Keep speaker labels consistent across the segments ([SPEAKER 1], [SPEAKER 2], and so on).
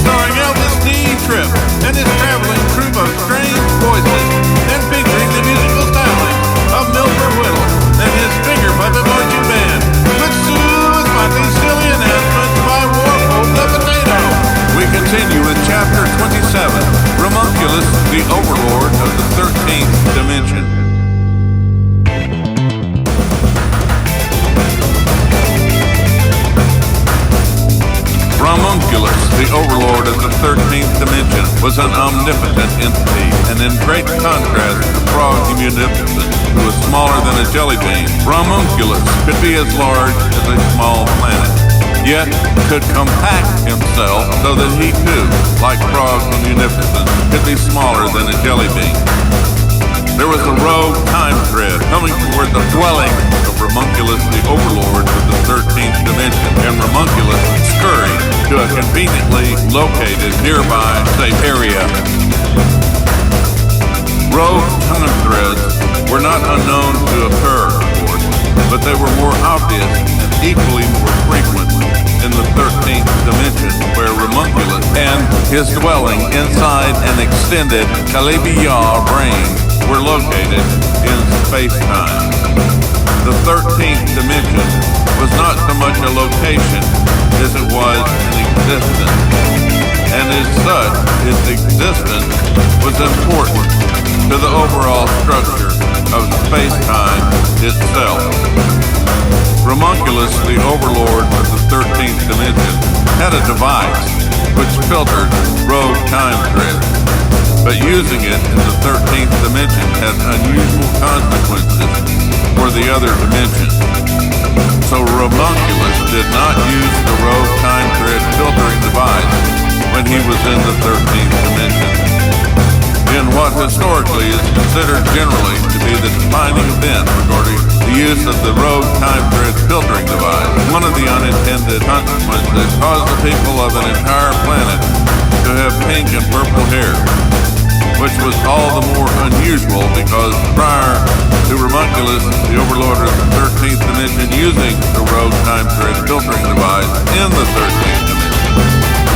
[SPEAKER 1] starring Elvis D. Tripp and his traveling troupe of strange voices, and featuring the musical stylings of Milford Whittle and his finger puppet marching band, with silly announcements by Warhol the Potato. We continue with Chapter 27, Ramunculus the Overlord of the 13th Dimension. Ramunculus, the Overlord of the 13th Dimension, was an omnipotent entity, and in great contrast to Frog Munificent, who was smaller than a jelly bean, Ramunculus could be as large as a small planet, yet could compact himself so that he too, like Frog Munificent, could be smaller than a jelly bean. There was a rogue time thread coming toward the dwelling of Ramunculus the Overlord of the 13th Dimension, and Ramunculus scurried to a conveniently located nearby safe area. Rogue time threads were not unknown to occur, of course, but they were more obvious and equally more frequent in the 13th Dimension, where Ramunculus and his dwelling inside an extended Calabi-Yah brain were located in space-time. The 13th Dimension was not so much a location as it was an existence, and as such, its existence was important to the overall structure of space-time itself. Ramunculus, the Overlord of the 13th Dimension, had a device which filtered rogue time threads, but using it in the 13th Dimension had unusual consequences for the other dimensions. So Ramunculus did not use the rogue time thread filtering device when he was in the 13th Dimension. In what historically is considered generally to be the defining event regarding the use of the rogue time thread filtering device, one of the unintended consequences caused the people of an entire planet to have pink and purple hair, which was all the more unusual because prior to Ramunculus, the Overlord of the 13th Dimension, using the rogue time thread filtering device in the 13th Dimension,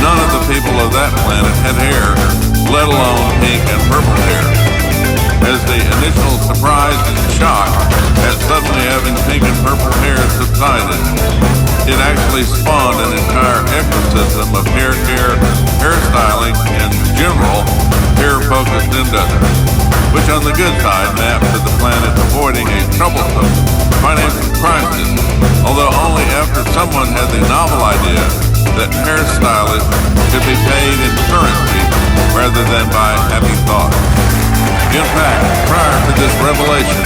[SPEAKER 1] none of the people of that planet had hair, let alone pink and purple hair. As the initial surprise and shock at suddenly having pink and purple hair subsided, it actually spawned an entire ecosystem of hair care, hairstyling, and general hair-focused industry, which on the good side mapped to the planet avoiding a troublesome financial crisis, although only after someone had the novel idea that hairstylists could be paid in currency rather than by happy thoughts. In fact, prior to this revelation,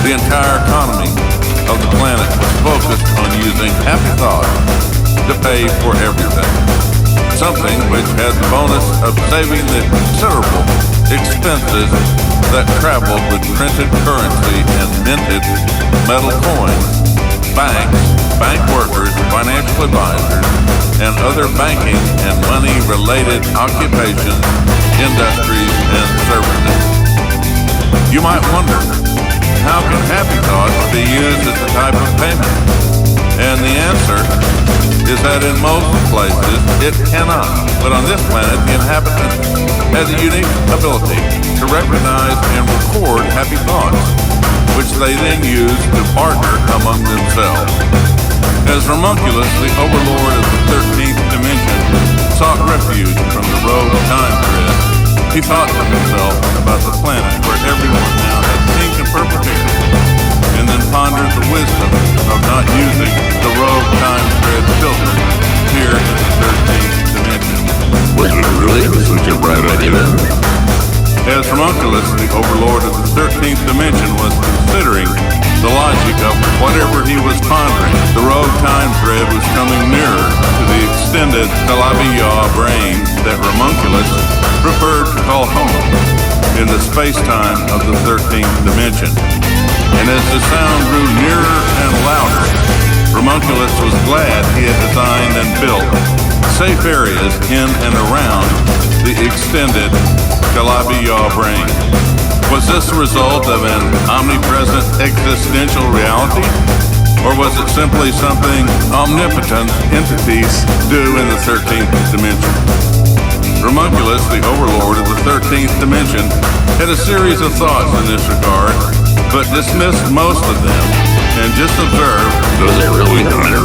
[SPEAKER 1] the entire economy of the planet was focused on using happy thoughts to pay for everything, something which had the bonus of saving the considerable expenses that traveled with printed currency and minted metal coins. Banks, bank workers, financial advisors, and other banking and money-related occupations, industries, and services. You might wonder, how can happy thoughts be used as a type of payment? And the answer is that in most places it cannot. But on this planet, the inhabitant has a unique ability to recognize and record happy thoughts, which they then use to partner among themselves. As Ramunculus, the Overlord of the 13th Dimension, sought refuge from the rogue time thread, he thought to himself about the planet where everyone now had pink and purple hair, and then pondered the wisdom of not using the rogue time thread filter here in the 13th Dimension.
[SPEAKER 2] Was it really such a bright idea?
[SPEAKER 1] As Ramunculus, the Overlord of the 13th Dimension, was considering the logic of whatever he was pondering, the rogue time thread was coming nearer to the extended Calabi-Yah brain that Ramunculus preferred to call home in the space-time of the 13th Dimension. And as the sound grew nearer and louder, Ramunculus was glad he had designed and built safe areas in and around the extended Calabi-Yah brain. Was this the result of an omnipresent existential reality? Or was it simply something omnipotent entities do in the 13th Dimension? Ramunculus the Overlord of the 13th Dimension had a series of thoughts in this regard, but dismissed most of them and just observed,
[SPEAKER 2] Does it really matter?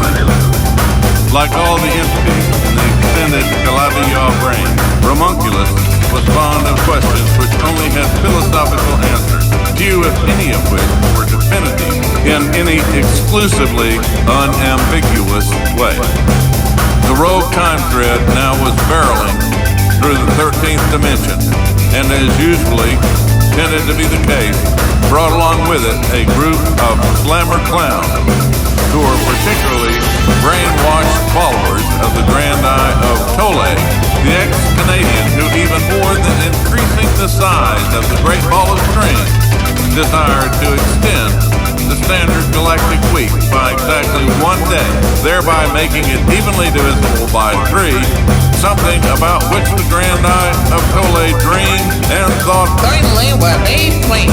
[SPEAKER 1] like all the entities in the extended Galabia brain, Ramunculus was fond of questions which only had philosophical answers, few if any of which were definitive in any exclusively unambiguous way. The rogue time thread now was barreling through the 13th Dimension, and as usually tended to be the case, brought along with it a group of slammer clowns who were particularly brainwashed followers of the Grand Eye of Tole, the ex-Canadian who, even more than increasing the size of the Great Ball of String, desired to extend the standard galactic week by exactly 1 day, thereby making it evenly divisible by 3, something about which the Grand Eye of Tole dreamed and thought
[SPEAKER 3] Certainly what they think.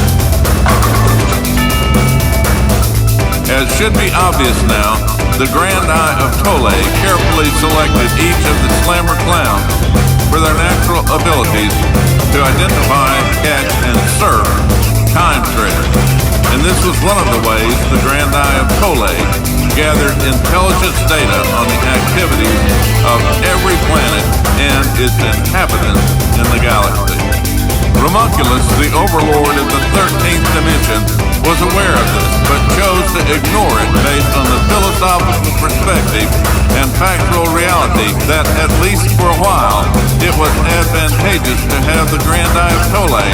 [SPEAKER 1] As should be obvious now, the Grand Eye of Tole carefully selected each of the slammer clowns for their natural abilities to identify, catch, and surf time threads. And this was one of the ways the Grand Eye of Tole gathered intelligence data on the activities of every planet and its inhabitants in the galaxy. Ramunculus, the Overlord of the 13th Dimension, was aware of this, but chose to ignore it based on the philosophical perspective and factual reality that, at least for a while, it was advantageous to have the Grand Eye of Tole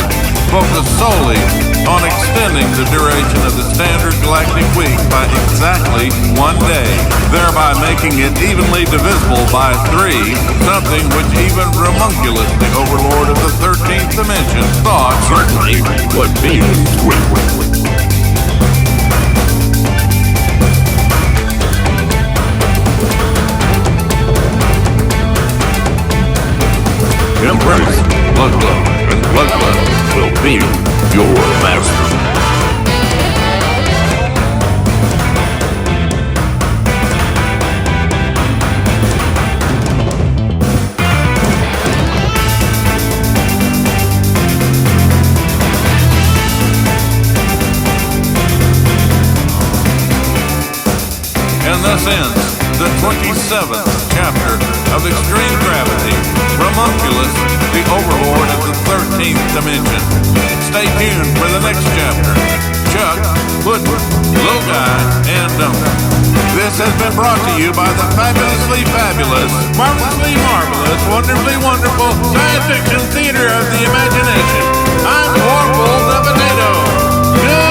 [SPEAKER 1] focus solely on extending the duration of the standard galactic week by exactly 1 day, thereby making it evenly divisible by 3, something which even Ramunculus, the Overlord of the 13th Dimension, thought
[SPEAKER 2] Certainly, what means Embrace blood love, and blood love will be your master.
[SPEAKER 1] And thus ends the 27th chapter of Extreme Gravity, Ramunculus, the Overlord of the 13th Dimension. Stay tuned for the next chapter. Chuck, Woodward, Little Guy, and Duncan. This has been brought to you by the fabulously fabulous, marvelously marvelous, wonderfully wonderful science fiction theater of the imagination. I'm Warble the Potato. Good